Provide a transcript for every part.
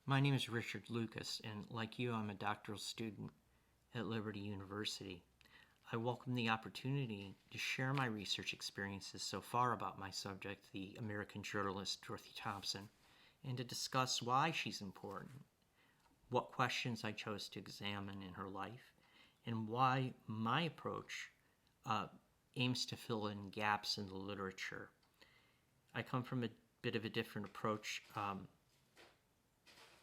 My name is Richard Lucas, and like you, I'm a doctoral student at Liberty University. I welcome the opportunity to share my research experiences so far about my subject, the American journalist Dorothy Thompson, and to discuss why she's important, what questions I chose to examine in her life, and why my approach aims to fill in gaps in the literature. I come from a bit of a different approach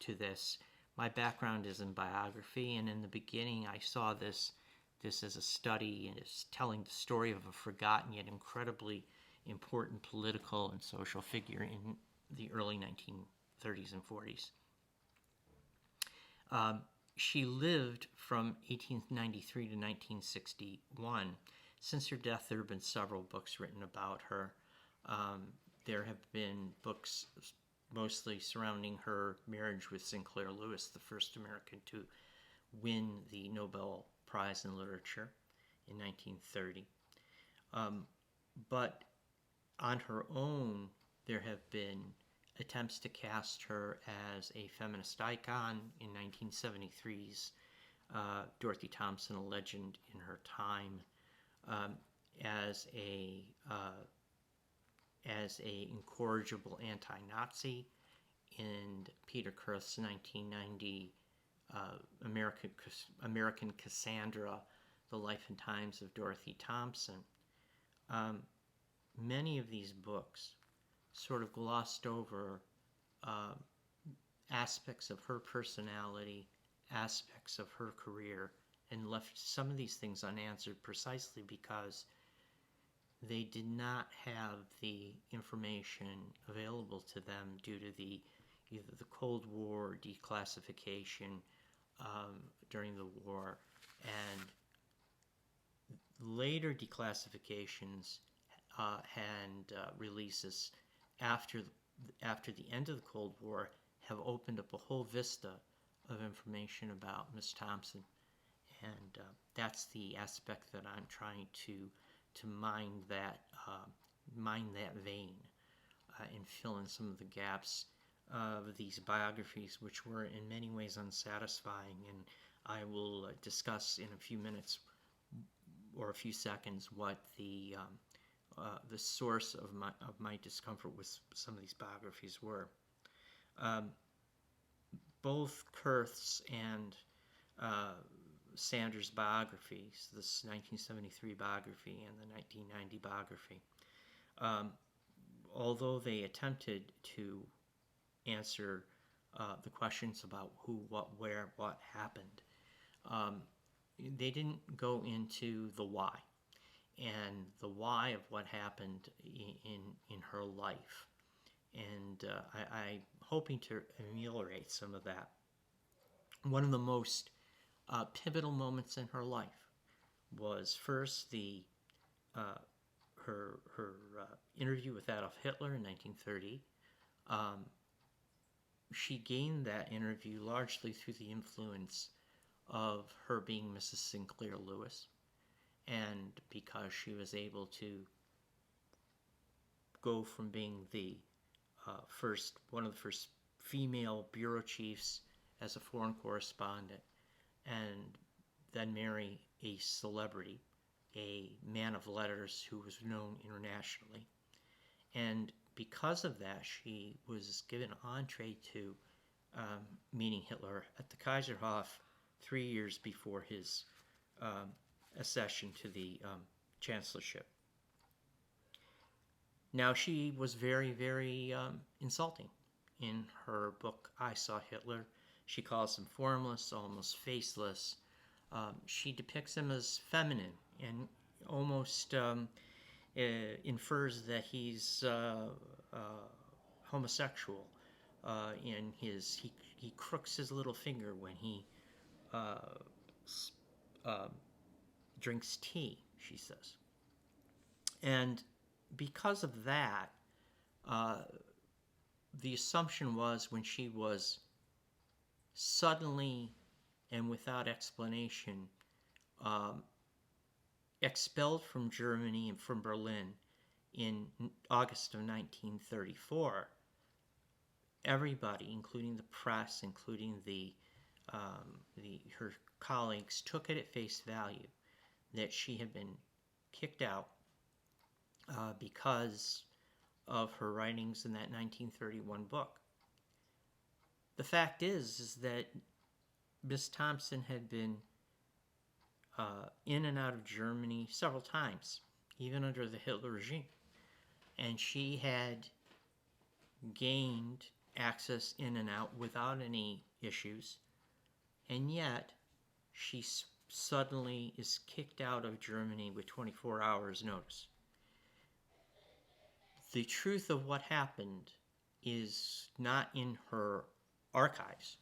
to this. My background is in biography, and in the beginning I saw this as a study and it's telling the story of a forgotten yet incredibly important political and social figure in the early 1930s and 40s. She lived from 1893 to 1961. Since her death, there have been several books written about her. There have been books mostly surrounding her marriage with Sinclair Lewis, the first American to win the Nobel Prize in Literature in 1930. But on her own, there have been attempts to cast her as a feminist icon in 1973's Dorothy Thompson, a legend in her time, as a incorrigible anti-Nazi in Peter Kurth's 1990 American Cassandra, The Life and Times of Dorothy Thompson. Many of these books sort of glossed over aspects of her personality, aspects of her career, and left some of these things unanswered precisely because they did not have the information available to them due to either the Cold War declassification during the war and later declassifications and releases after the end of the Cold War have opened up a whole vista of information about Miss Thompson, and that's the aspect that I'm trying to mine that vein and fill in some of the gaps of these biographies, which were in many ways unsatisfying. And I will discuss in a few minutes or a few seconds what the source of my discomfort with some of these biographies were. Both Kurth's and Sanders' biographies, this 1973 biography and the 1990 biography, although they attempted to answer the questions about who, what, where, what happened, they didn't go into the why and the why of what happened in her life. And I'm hoping to ameliorate some of that. One of the most pivotal moments in her life was first her interview with Adolf Hitler in 1930. She gained that interview largely through the influence of her being Mrs. Sinclair Lewis, and because she was able to go from being one of the first female bureau chiefs as a foreign correspondent, and then marry a celebrity, a man of letters who was known internationally. And because of that, she was given entree to meeting Hitler at the Kaiserhof 3 years before his accession to the chancellorship. Now, she was very, very insulting. In her book, I Saw Hitler, she calls him formless, almost faceless. She depicts him as feminine and almost infers that he's homosexual. He crooks his little finger when he drinks tea, she says. And because of that, the assumption was when she was suddenly and without explanation expelled from Germany and from Berlin in August of 1934, everybody, including the press, including her colleagues, took it at face value that she had been kicked out because of her writings in that 1931 book. The fact is that Miss Thompson had been in and out of Germany several times, even under the Hitler regime. And she had gained access in and out without any issues. And yet, she suddenly is kicked out of Germany with 24 hours notice. The truth of what happened is not in her archives.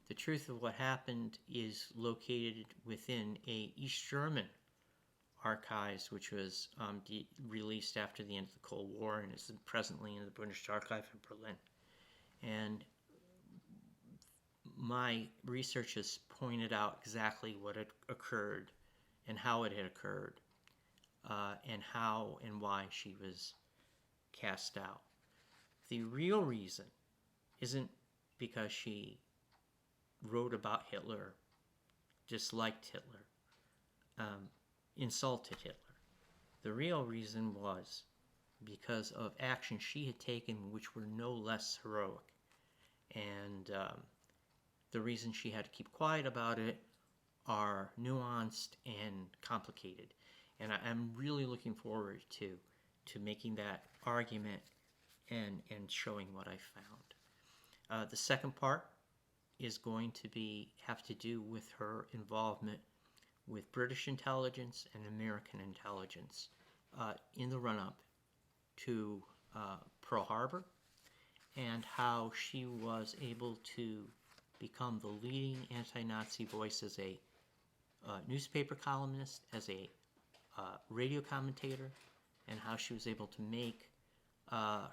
The truth of what happened is located within a East German archives, which was released after the end of the Cold War and is presently in the British Archive in Berlin. And my research has pointed out exactly what had occurred and how it had occurred, and how and why she was cast out. The real reason isn't because she wrote about Hitler, disliked Hitler, insulted Hitler. The real reason was because of actions she had taken which were no less heroic. And the reason she had to keep quiet about it are nuanced and complicated. And I'm really looking forward to making that argument and showing what I found. The second part is going to have to do with her involvement with British intelligence and American intelligence in the run-up to Pearl Harbor, and how she was able to become the leading anti-Nazi voice as a newspaper columnist, as a radio commentator, and how she was able to make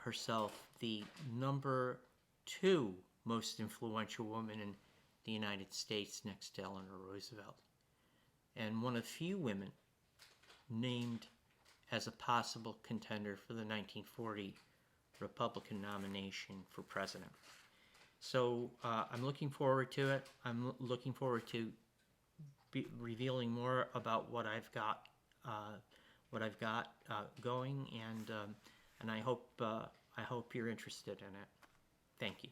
herself the number 2 most influential woman in the United States next to Eleanor Roosevelt, and one of few women named as a possible contender for the 1940 Republican nomination for president. So I'm looking forward to it. I'm looking forward to revealing more about what I've got going, and I hope you're interested in it. Thank you.